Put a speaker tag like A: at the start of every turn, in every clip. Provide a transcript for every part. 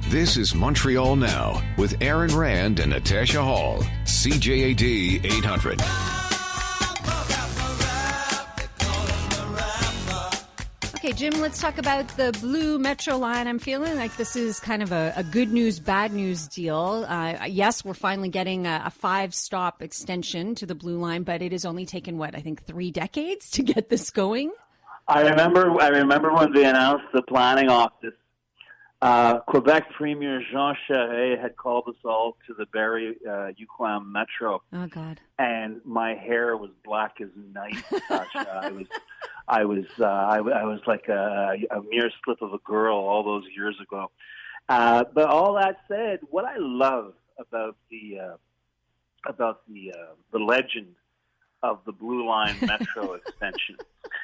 A: This is Montreal Now with Aaron Rand and Natasha Hall. CJAD 800.
B: Okay, Jim, let's talk about the Blue Metro line. I'm feeling like this is kind of a good news, bad news deal. Yes, we're finally getting a 5-stop extension to the Blue Line, but it has only taken, 3 decades to get this going?
C: I remember when they announced the planning office. Quebec Premier Jean Charest had called us all to the Barrie-UQAM Metro.
B: Oh God!
C: And my hair was black as night. I was like a mere slip of a girl all those years ago. But all that said, what I love about the legend of the Blue Line Metro extension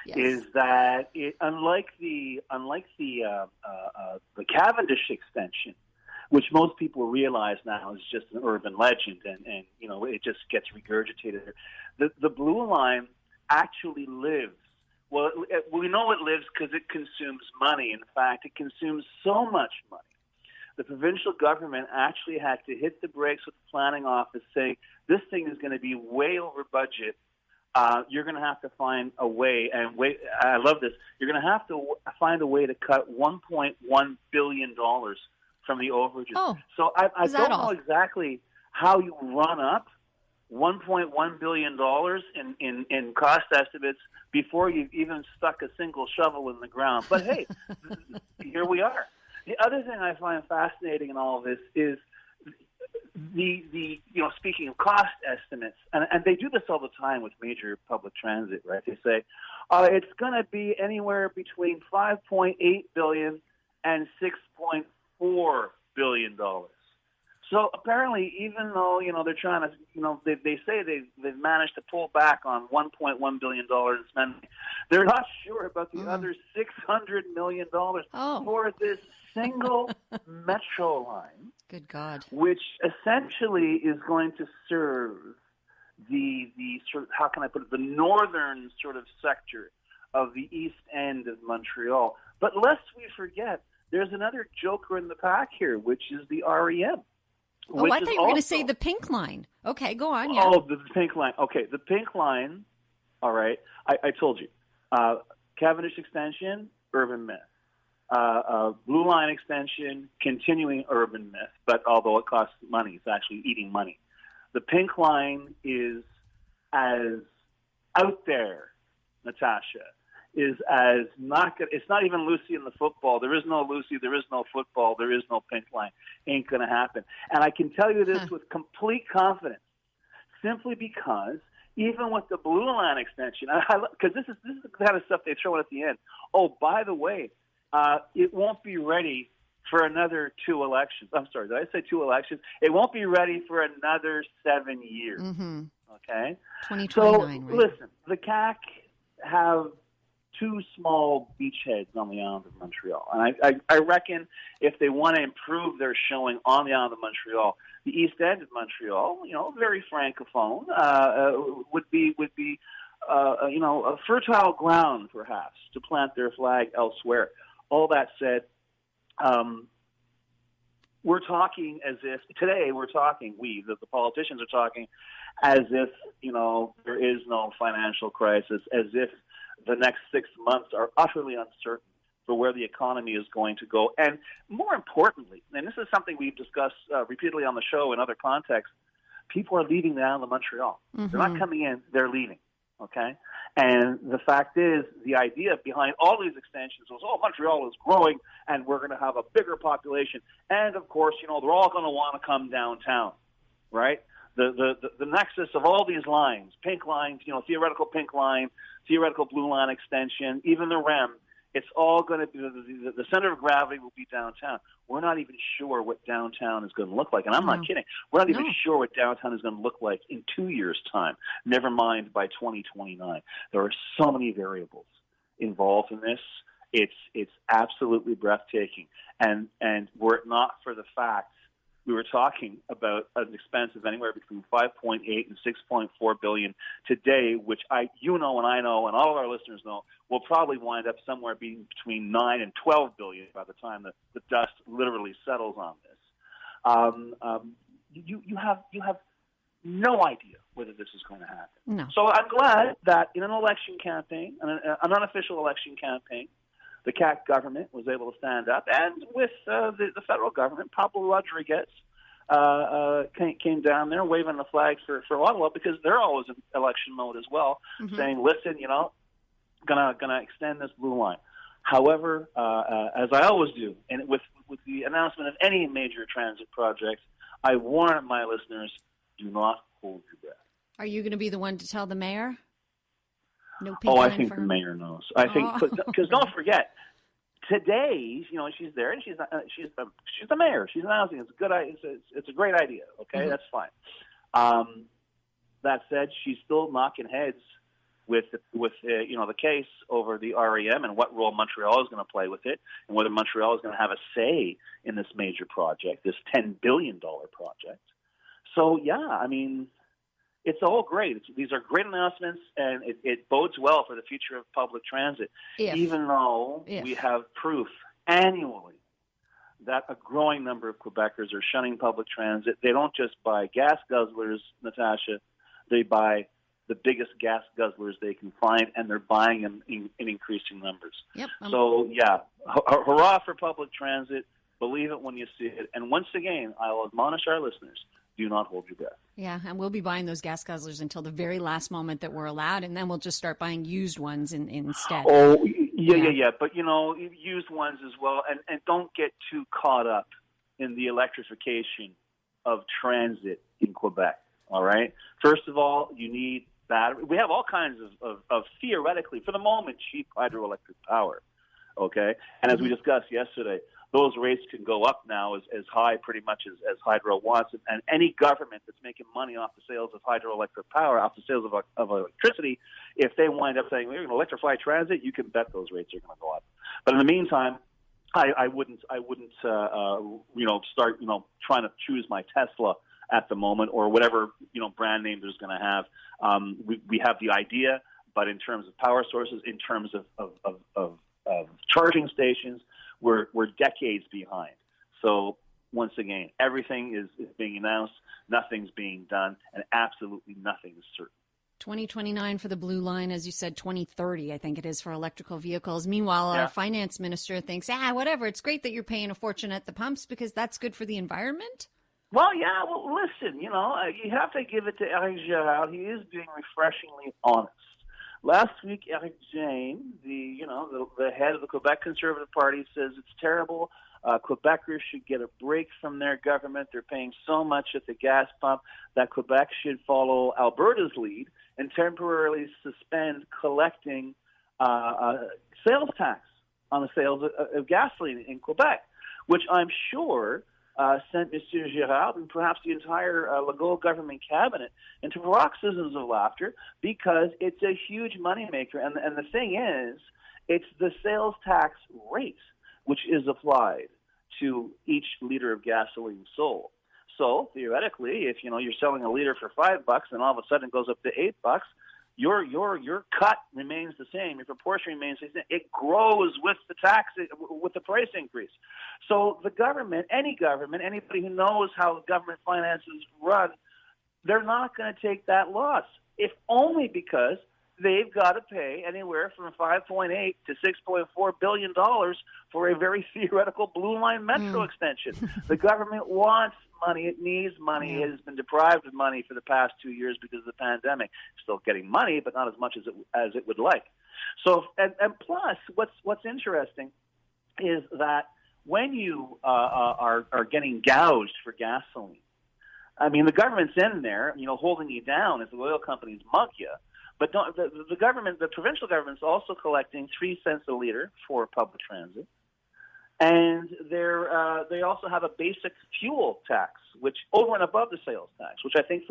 C: yes. is that it, unlike the Cavendish extension, which most people realize now is just an urban legend, and it just gets regurgitated. The Blue Line actually lives. Well, we know it lives because it consumes money. In fact, it consumes so much money. The provincial government actually had to hit the brakes with the planning office, saying this thing is going to be way over budget. You're going to have to find a way, and I love this. You're going to have to find a way to cut $1.1 billion from the overages.
B: Oh,
C: so I don't know exactly how you run up $1.1 billion in cost estimates before you've even stuck a single shovel in the ground. But hey, here we are. The other thing I find fascinating in all of this is the speaking of cost estimates, and they do this all the time with major public transit, right? They say it's going to be anywhere between $5.8 billion and $6.4 billion. So apparently, even though they're trying to, they say they've managed to pull back on $1.1 billion in spending, they're not sure about the other $600 million for this single metro line.
B: Good God!
C: Which essentially is going to serve the sort of, how can I put it, the northern sort of sector of the east end of Montreal. But lest we forget, there's another joker in the pack here, which is the REM.
B: Oh, I thought you were going to say the Pink Line. Okay, go on. Yeah.
C: Oh, the Pink Line. Okay, the Pink Line. All right, I told you. Cavendish extension, urban myth. Blue Line extension, continuing urban myth, but although it costs money, it's actually eating money. The Pink Line is as out there, Natasha, is as not good. It's not even Lucy in the football. There is no Lucy, there is no football, there is no Pink Line. Ain't going to happen. And I can tell you this with complete confidence, simply because even with the Blue Line extension, because this is the kind of stuff they throw in at the end. Oh, by the way, it won't be ready for another 2 elections. I'm sorry, did I say 2 elections? It won't be ready for another 7 years. Mm-hmm. Okay?
B: 2029,
C: so,
B: right?
C: Listen, the CAQ have 2 small beachheads on the island of Montreal. And I reckon if they want to improve their showing on the island of Montreal, the east end of Montreal, very francophone, would be a fertile ground, perhaps, to plant their flag elsewhere. All that said, we're talking as if today the politicians are talking as if there is no financial crisis, as if the next 6 months are utterly uncertain for where the economy is going to go. And more importantly, and this is something we've discussed repeatedly on the show in other contexts, people are leaving the island of Montreal. Mm-hmm. They're not coming in, they're leaving. Okay? And the fact is, the idea behind all these extensions was, Montreal is growing and we're going to have a bigger population. And of course, they're all going to want to come downtown, right? The nexus of all these lines, Pink Lines, theoretical Pink Line, theoretical Blue Line extension, even the REM, it's all going to be, the center of gravity will be downtown. We're not even sure what downtown is going to look like. And I'm not kidding. We're not even sure what downtown is going to look like in 2 years' time, never mind by 2029. There are so many variables involved in this. It's absolutely breathtaking. And were it not for the fact we were talking about an expense of anywhere between 5.8 and 6.4 billion today, which and I know, and all of our listeners know, will probably wind up somewhere being between 9 and 12 billion by the time the dust literally settles on this. You have no idea whether this is going to happen.
B: No.
C: So I'm glad that in an election campaign, an unofficial election campaign, the CAC government was able to stand up, and with the federal government, Pablo Rodriguez came down there waving the flag for Ottawa, because they're always in election mode as well, saying, listen, gonna extend this blue line. However, as I always do, and with the announcement of any major transit project, I warn my listeners, do not hold your breath.
B: Are you going to be the one to tell the mayor? No pink
C: I
B: line
C: think
B: for
C: the
B: her?
C: mayor knows. I think, because don't forget, today, she's there, and she's the mayor. She's announcing it's a good. It's a great idea. Okay, that's fine. That said, she's still knocking heads with the case over the REM and what role Montreal is going to play with it, and whether Montreal is going to have a say in this major project, this $10 billion project. So it's all great. These are great announcements, and it bodes well for the future of public transit, even though we have proof annually that a growing number of Quebecers are shunning public transit. They don't just buy gas guzzlers, Natasha. They buy the biggest gas guzzlers they can find, and they're buying them in increasing numbers.
B: Yep.
C: So, hurrah for public transit. Believe it when you see it. And once again, I'll admonish our listeners, do not hold your breath.
B: Yeah, and we'll be buying those gas guzzlers until the very last moment that we're allowed, and then we'll just start buying used ones instead.
C: Oh, yeah. But, used ones as well. And don't get too caught up in the electrification of transit in Quebec, all right? First of all, you need battery. We have all kinds of theoretically, for the moment, cheap hydroelectric power, okay? And as we discussed yesterday, those rates can go up now as high pretty much as hydro wants. And any government that's making money off the sales of hydroelectric power, off the sales of electricity, if they wind up saying, we're going to electrify transit, you can bet those rates are going to go up. But in the meantime, I wouldn't start, trying to choose my Tesla at the moment, or whatever, brand name there's going to have. We have the idea, but in terms of power sources, in terms of charging stations, we're decades behind. So once again, everything is being announced, nothing's being done, and absolutely nothing is certain.
B: 2029 for the blue line, as you said, 2030, I think it is, for electrical vehicles. Meanwhile, our finance minister thinks, whatever, it's great that you're paying a fortune at the pumps because that's good for the environment.
C: Well, listen, you have to give it to Eric Girard. He is being refreshingly honest. Last week, Eric James, the head of the Quebec Conservative Party, says it's terrible. Quebecers should get a break from their government. They're paying so much at the gas pump that Quebec should follow Alberta's lead and temporarily suspend collecting sales tax on the sales of gasoline in Quebec, which I'm sure sent Monsieur Girard and perhaps the entire Legault government cabinet into paroxysms of laughter, because it's a huge moneymaker. And the thing is, it's the sales tax rate which is applied to each liter of gasoline sold. So theoretically, if you're selling a liter for $5 and all of a sudden it goes up to $8, your cut remains the same. Your proportion remains the same. It grows with the tax, with the price increase. So the government, anybody who knows how government finances run, they're not going to take that loss, if only because they've got to pay anywhere from $5.8 to $6.4 billion for a very theoretical Blue Line metro extension. The government wants money. It needs money. It has been deprived of money for the past 2 years because of the pandemic. Still getting money, but not as much as it would like. So, and plus, what's interesting is that when you are getting gouged for gasoline, I mean, the government's in there, holding you down as the oil companies mug you. But the government, the provincial government's also collecting 3 cents a liter for public transit, and they also have a basic fuel tax, which over and above the sales tax, which I think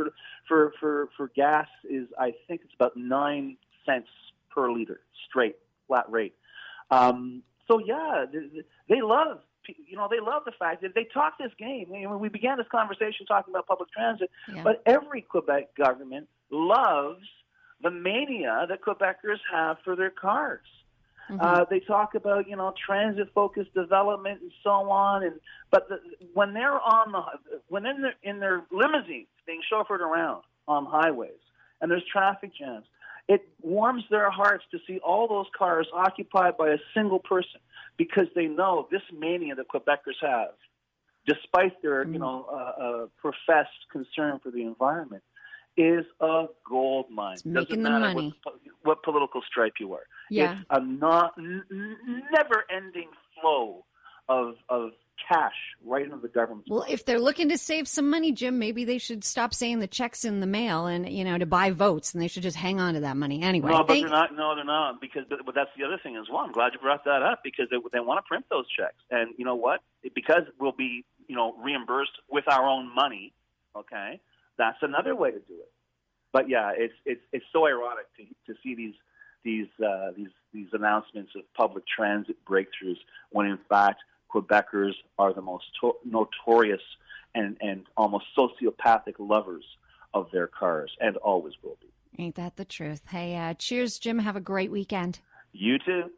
C: for gas is, I think it's about 9 cents per liter, straight flat rate. So they love they love the fact that they talk this game. We began this conversation talking about public transit, but every Quebec government loves the mania that Quebecers have for their cars. They talk about, transit-focused development and so on. But when they're in their limousines being chauffeured around on highways and there's traffic jams, it warms their hearts to see all those cars occupied by a single person, because they know this mania that Quebecers have, despite their professed concern for the environment, is a gold mine.
B: It's making the money.
C: What political stripe you are.
B: Yeah.
C: It's a never-ending flow of cash right into the government.
B: Well, if they're looking to save some money, Jim, maybe they should stop saying the check's in the mail and, to buy votes, and they should just hang on to that money anyway.
C: No, but they're not. No, they're not. But that's the other thing as well. I'm glad you brought that up, because they want to print those checks. And you know what? Because we'll be, reimbursed with our own money, okay? That's another way to do it. But yeah, it's so ironic to see these announcements of public transit breakthroughs when in fact Quebecers are the most notorious and almost sociopathic lovers of their cars, and always will be.
B: Ain't that the truth? Hey, cheers, Jim. Have a great weekend.
C: You too.